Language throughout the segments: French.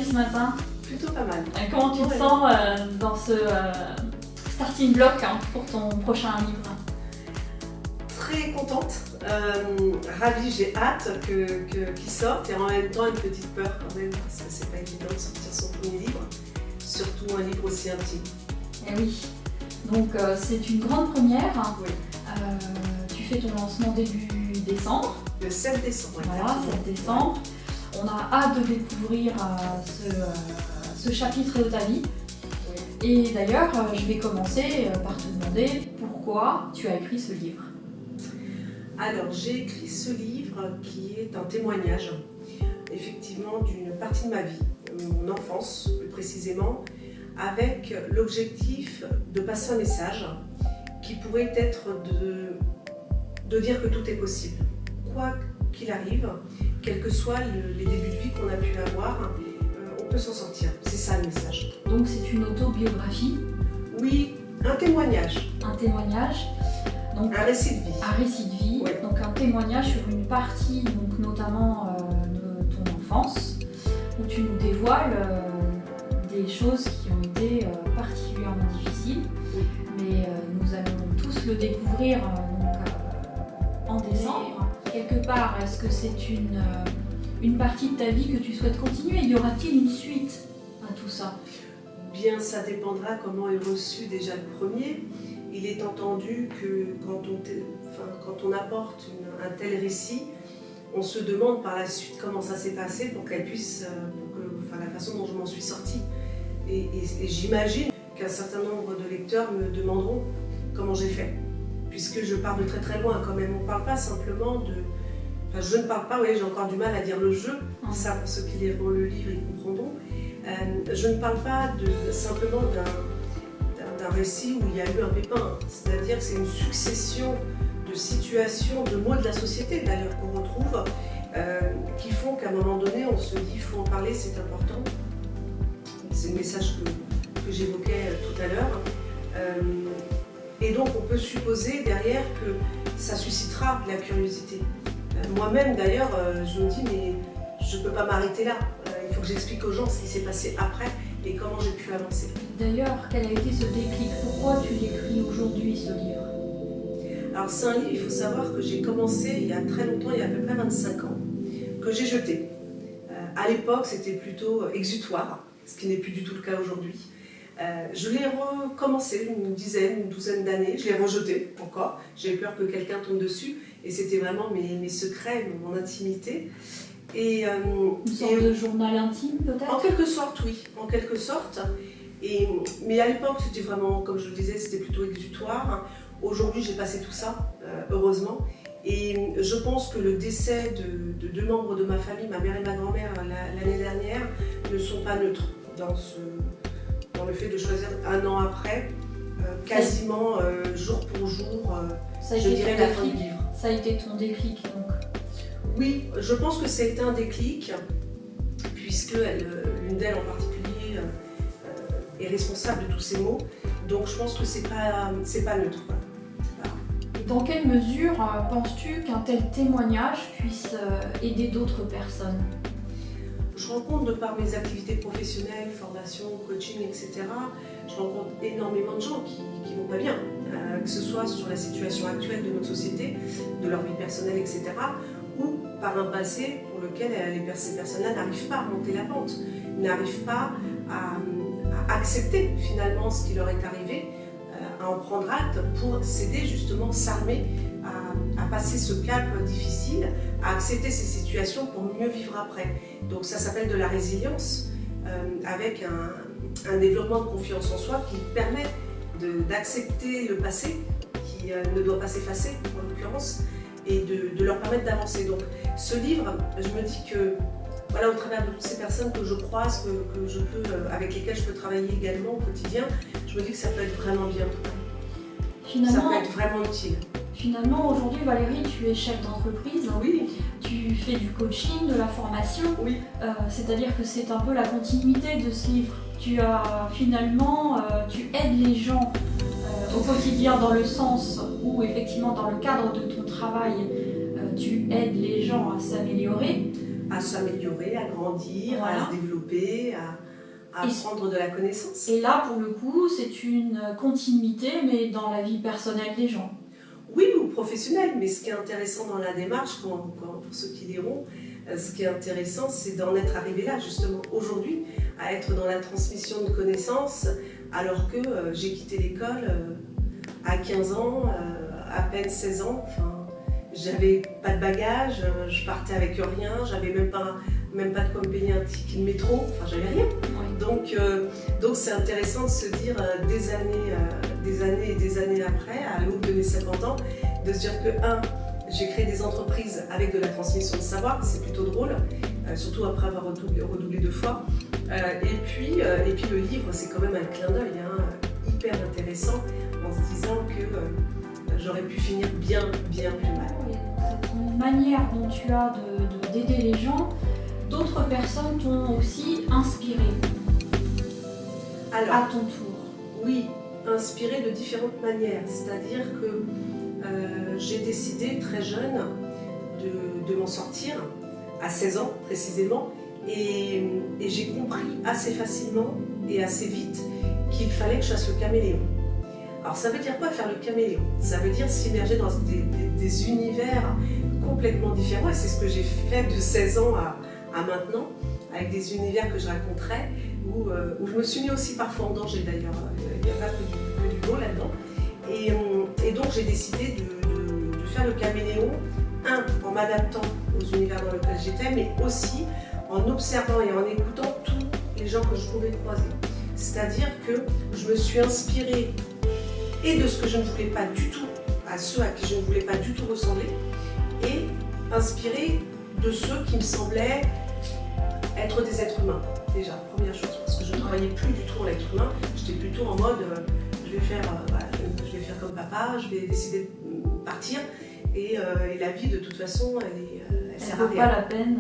ce matin? Plutôt pas mal. Comment tu te sens dans ce starting block pour ton prochain livre? Très contente, ravie, j'ai hâte qu'il sorte et en même temps une petite peur quand même parce que c'est pas évident de sortir son premier livre, surtout un livre aussi intime. Eh oui, donc c'est une grande première. Oui. Tu fais ton lancement début décembre. Le 7 décembre. Voilà, 7 décembre. On a hâte de découvrir ce chapitre de ta vie. Oui. Et d'ailleurs, je vais commencer par te demander pourquoi tu as écrit ce livre. Alors, j'ai écrit ce livre qui est un témoignage, effectivement, d'une partie de ma vie, mon enfance plus précisément, avec l'objectif de passer un message qui pourrait être de dire que tout est possible. Quoi qu'il arrive, quels que soient les débuts de vie qu'on a pu avoir, on peut s'en sortir. C'est ça le message. Donc c'est une autobiographie? Oui, un témoignage. Un témoignage. Donc, un récit de vie. Un récit de vie, oui. Donc un témoignage sur une partie, donc notamment de ton enfance, où tu nous dévoiles des choses qui ont été particulièrement difficiles. Oui. Mais nous allons tous le découvrir en décembre. Quelque part, est-ce que c'est une partie de ta vie que tu souhaites continuer? Y aura-t-il une suite à tout ça? Bien, ça dépendra comment est reçu déjà le premier. Il est entendu que quand on apporte un tel récit, on se demande par la suite comment ça s'est passé pour qu'elle puisse, la façon dont je m'en suis sortie. Et j'imagine qu'un certain nombre de lecteurs me demanderont comment j'ai fait, puisque je pars de très très loin quand même. On ne parle pas simplement de... je ne parle pas, j'ai encore du mal à dire le jeu, ça pour ceux qui liront le livre ils comprendront. Je ne parle pas simplement d'un récit où il y a eu un pépin, c'est-à-dire que c'est une succession de situations, de mots de la société d'ailleurs qu'on retrouve, qui font qu'à un moment donné on se dit il faut en parler, c'est important. C'est le message que j'évoquais tout à l'heure. Et donc on peut supposer derrière que ça suscitera la curiosité. Moi-même d'ailleurs, je me dis mais je ne peux pas m'arrêter là. Il faut que j'explique aux gens ce qui s'est passé après et comment j'ai pu avancer. D'ailleurs, quel a été ce déclic? Pourquoi tu l'écris aujourd'hui ce livre? Alors c'est un livre, il faut savoir que j'ai commencé il y a très longtemps, il y a à peu près 25 ans, que j'ai jeté. À l'époque c'était plutôt exutoire, ce qui n'est plus du tout le cas aujourd'hui. Je l'ai recommencé une douzaine d'années, je l'ai rejeté encore, j'ai eu peur que quelqu'un tombe dessus et c'était vraiment mes secrets, mon intimité. Une sorte de journal intime peut-être? En quelque sorte, oui, en quelque sorte. Mais à l'époque, c'était vraiment, comme je le disais, c'était plutôt exutoire. Aujourd'hui, j'ai passé tout ça, heureusement. Et je pense que le décès de deux membres de ma famille, ma mère et ma grand-mère, l'année dernière, ne sont pas neutres dans le fait de choisir un an après, quasiment jour pour jour, je dirais la fin du livre. Ça a été ton déclic donc? Oui, je pense que c'est un déclic, puisque l'une d'elles en particulier est responsable de tous ces mots. Donc je pense que c'est pas neutre. Et dans quelle mesure penses-tu qu'un tel témoignage puisse aider d'autres personnes? Je rencontre de par mes activités professionnelles, formation, coaching, etc. Je rencontre énormément de gens qui vont pas bien, que ce soit sur la situation actuelle de notre société, de leur vie personnelle, etc. ou par un passé pour lequel ces personnes-là n'arrivent pas à monter la pente, n'arrivent pas à accepter finalement ce qui leur est arrivé, à en prendre acte pour s'aider justement, s'armer à passer ce cap difficile, à accepter ces situations pour mieux vivre après. Donc ça s'appelle de la résilience, avec un développement de confiance en soi qui permet d'accepter le passé, qui ne doit pas s'effacer en l'occurrence, et de leur permettre d'avancer. Donc ce livre, je me dis que voilà, au travers de toutes ces personnes que je croise, avec lesquelles je peux travailler également au quotidien, je me dis que ça peut être vraiment bien. Ça peut être vraiment utile. Finalement, aujourd'hui, Valérie, tu es chef d'entreprise. Oui. Tu fais du coaching, de la formation. Oui. C'est-à-dire que c'est un peu la continuité de ce livre. Tu aides les gens au quotidien dans le sens où, effectivement, dans le cadre de ton travail, tu aides les gens à s'améliorer. à s'améliorer, à grandir, Voilà. à se développer, à prendre de la connaissance. Et là, pour le coup, c'est une continuité, mais dans la vie personnelle des gens. Oui, ou professionnelle, mais ce qui est intéressant dans la démarche, pour ceux qui liront, ce qui est intéressant, c'est d'en être arrivé là, justement, aujourd'hui, à être dans la transmission de connaissances, alors que j'ai quitté l'école à 15 ans, à peine 16 ans, enfin, j'avais pas de bagages, je partais avec rien, j'avais même pas de quoi me payer un ticket de métro, enfin j'avais rien. Oui. Donc c'est intéressant de se dire des années et des années après, à l'aube de mes 50 ans, de se dire que j'ai créé des entreprises avec de la transmission de savoir, c'est plutôt drôle, surtout après avoir redoublé 2 fois. Et puis le livre, c'est quand même un clin d'œil hyper intéressant, en se disant que j'aurais pu finir bien plus mal. Cette manière dont tu as d'aider les gens, d'autres personnes t'ont aussi inspiré Alors, à ton tour. Oui, inspiré de différentes manières. C'est-à-dire que j'ai décidé très jeune de m'en sortir, à 16 ans précisément, et j'ai compris assez facilement et assez vite qu'il fallait que je fasse le caméléon. Alors ça veut dire quoi faire le caméléon? Ça veut dire s'immerger dans des univers complètement différents, et c'est ce que j'ai fait de 16 ans à maintenant, avec des univers que je raconterai, où je me suis mis aussi parfois en danger d'ailleurs, il n'y a pas que du beau là-dedans. Et donc j'ai décidé de faire le caméléon, en m'adaptant aux univers dans lesquels j'étais, mais aussi en observant et en écoutant tous les gens que je pouvais croiser. C'est-à-dire que je me suis inspirée et de ce que je ne voulais pas du tout, à ceux à qui je ne voulais pas du tout ressembler, et inspirée de ceux qui me semblaient être des êtres humains, déjà, première chose, parce que je ne croyais plus du tout en l'être humain, j'étais plutôt en mode je vais faire comme papa, je vais décider de partir, et la vie de toute façon, elle sert à vaut rien. pas la peine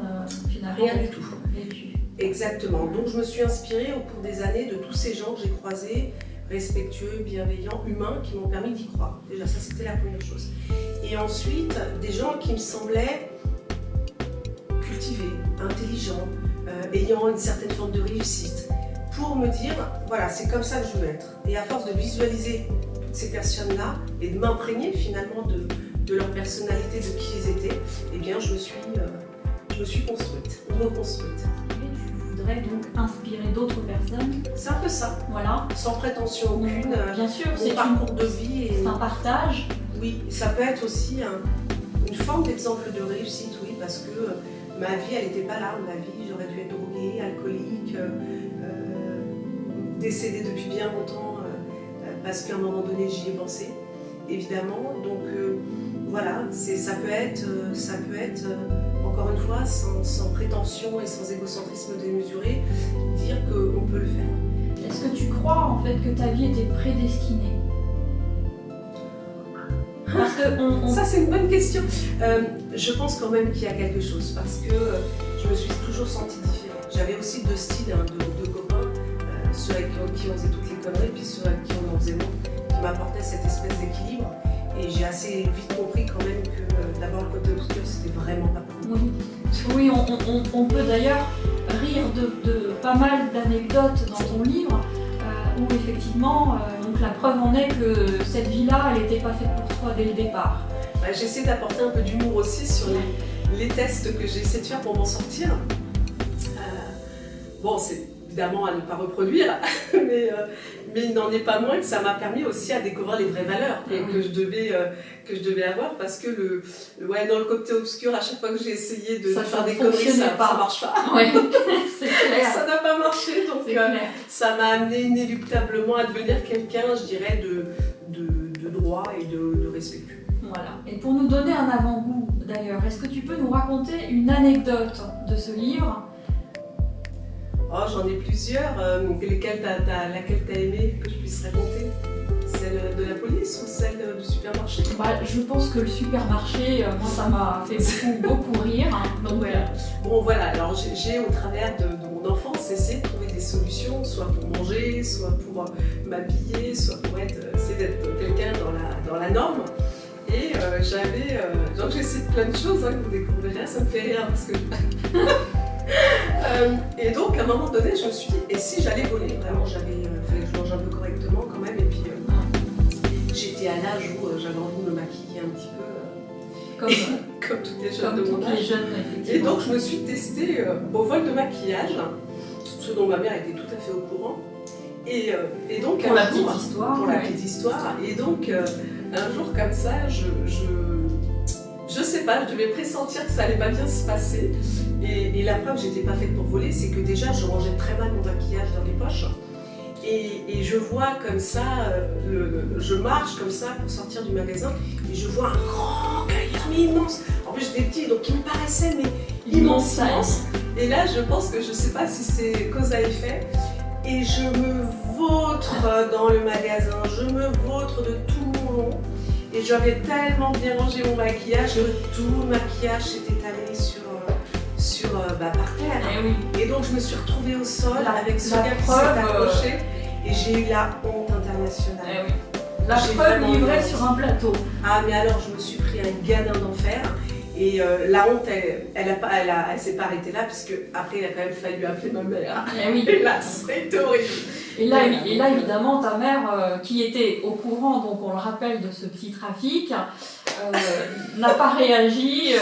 finalement. Rien du tout. Vécu. Exactement, donc je me suis inspirée au cours des années de tous ces gens que j'ai croisés, respectueux, bienveillants, humains, qui m'ont permis d'y croire. Déjà, ça c'était la première chose. Et ensuite, des gens qui me semblaient cultivés, intelligents, ayant une certaine forme de réussite, pour me dire, voilà, c'est comme ça que je veux être. Et à force de visualiser toutes ces personnes-là et de m'imprégner finalement de leur personnalité, de qui ils étaient, eh bien, je me suis construite, reconstruite. Tu voudrais donc inspirer d'autres personnes. C'est un peu ça, Voilà. sans prétention aucune. Bien sûr, Mon c'est parcours de vie. c'est un partage. Oui, ça peut être aussi une forme d'exemple de réussite, oui, parce que ma vie, elle n'était pas là. Ma vie, j'aurais dû être droguée, alcoolique, décédée depuis bien longtemps, parce qu'à un moment donné, j'y ai pensé, évidemment. Donc voilà, ça peut être encore une fois, sans prétention et sans égocentrisme démesuré, dire qu'on peut le faire. Est-ce que tu crois en fait que ta vie était prédestinée? Parce que Ça, c'est une bonne question. Je pense quand même qu'il y a quelque chose, parce que je me suis toujours sentie différente. J'avais aussi 2 styles de copains, ceux avec qui on faisait toutes les conneries, puis ceux avec qui on en faisait moins, qui m'apportaient cette espèce d'équilibre. Et j'ai assez vite compris quand même que d'abord le côté obscur, c'était vraiment pas pour moi. Oui, on peut d'ailleurs rire de pas mal d'anecdotes dans ton livre, où effectivement, donc la preuve en est que cette vie-là, elle n'était pas faite pour toi dès le départ. J'essaie d'apporter un peu d'humour aussi sur les tests que j'ai essayé de faire pour m'en sortir. Bon, c'est évidemment à ne pas reproduire, mais il n'en est pas moins que ça m'a permis aussi à découvrir les vraies valeurs que je devais avoir, parce que dans le côté obscur, à chaque fois que j'ai essayé de faire des conneries, ça ne marche pas. Ouais, c'est clair. Ça n'a pas marché, donc ça m'a amené inéluctablement à devenir quelqu'un, je dirais, de droit et de respectueux. Voilà. Et pour nous donner un avant-goût d'ailleurs, est-ce que tu peux nous raconter une anecdote de ce livre? Oh, j'en ai plusieurs. Laquelle t'as aimé que je puisse raconter? Celle de la police ou celle du supermarché? Je pense que le supermarché, moi ça m'a fait beaucoup rire. Donc, Bon voilà, alors j'ai au travers de mon enfance essayé de trouver des solutions, soit pour manger, soit pour m'habiller, soit pour essayer d'être quelqu'un dans la norme. Et donc j'ai essayé plein de choses, hein, que vous découvrirez, ça me fait rire parce que... et donc à un moment donné, je me suis dit, et si j'allais voler? Vraiment, fallait que je mange un peu correctement quand même, et puis j'étais à l'âge où j'avais envie de me maquiller un petit peu, comme toutes les jeunes de mon âge. Et donc je me suis testée au vol de maquillage, ce dont ma mère était tout à fait au courant. Et donc pour la petite histoire. Pour la petite histoire. Et donc un jour comme ça, je sais pas, je devais pressentir que ça allait pas bien se passer. Et la preuve, j'étais pas faite pour voler, c'est que déjà je rangeais très mal mon maquillage dans les poches. Et je vois comme ça, je marche comme ça pour sortir du magasin et je vois un grand cahier immense. En plus j'étais petite, donc il me paraissait mais immense. Et là je pense que je sais pas si c'est cause à effet. Et je me vautre dans le magasin, je me vautre de tout mon long. Et j'avais tellement bien rangé mon maquillage que tout le maquillage s'est étalé par terre. Et, oui. Et donc je me suis retrouvée au sol avec ce gars qui s'est accroché et j'ai eu la honte internationale. Et oui. La preuve livrée sur un plateau. Ah mais alors je me suis pris un gadin d'enfer. Et la honte, elle s'est pas arrêtée là, puisque après il a quand même fallu appeler ma mère. Et oui. Et là, c'était horrible. Et là, évidemment, ta mère, qui était au courant, donc on le rappelle, de ce petit trafic, n'a pas réagi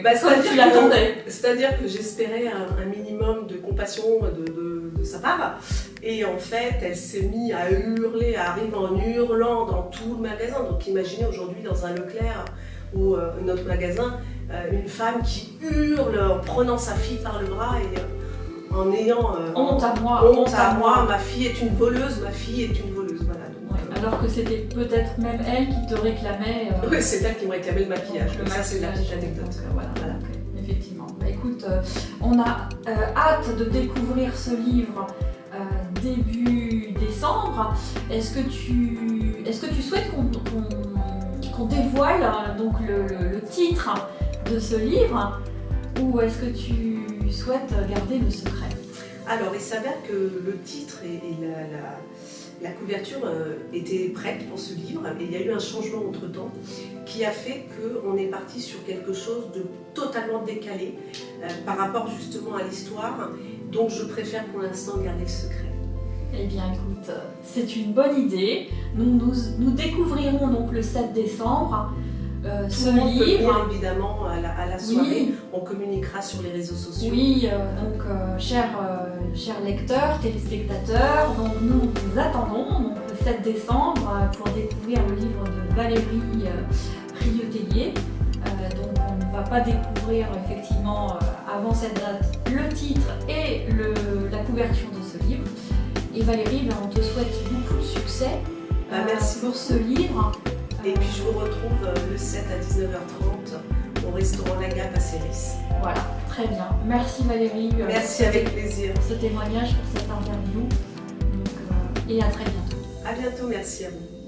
comme tu l'attendais. C'est-à-dire que j'espérais un minimum de compassion de sa part. Et en fait, elle s'est mise à hurler, à arriver en hurlant dans tout le magasin. Donc imaginez aujourd'hui dans un Leclerc ou notre magasin, une femme qui hurle en prenant sa fille par le bras et en ayant honte à moi, ma fille est une voleuse, voilà. Donc, alors que c'était peut-être même elle qui te réclamait. Oui, c'est elle qui me réclamait le maquillage. Donc, ça, c'est la petite anecdote. Voilà. Okay. Effectivement. Bah, écoute, on a hâte de découvrir ce livre début décembre. Est-ce que tu souhaites qu'on dévoile donc le titre de ce livre, ou est-ce que tu souhaites garder le secret? Alors, il s'avère que le titre et la couverture étaient prêtes pour ce livre, et il y a eu un changement entre-temps qui a fait qu'on est parti sur quelque chose de totalement décalé par rapport justement à l'histoire, donc je préfère pour l'instant garder le secret. Eh bien écoute, c'est une bonne idée. Nous découvrirons donc le 7 décembre ce livre. Évidemment à la soirée, oui. On communiquera sur les réseaux sociaux. Oui, donc chers lecteurs, téléspectateurs, donc nous vous attendons donc, le 7 décembre pour découvrir le livre de Valérie Rieutellier. Donc on ne va pas découvrir effectivement avant cette date le titre et la couverture de ce livre. Et Valérie, on te souhaite beaucoup de succès merci pour ce livre. Et puis je vous retrouve le 7 à 19h30 au restaurant La Gap à Céris. Voilà, très bien. Merci Valérie. Merci, avec plaisir. Pour ce témoignage, pour cette interview. Donc, et à très bientôt. À bientôt, merci à vous.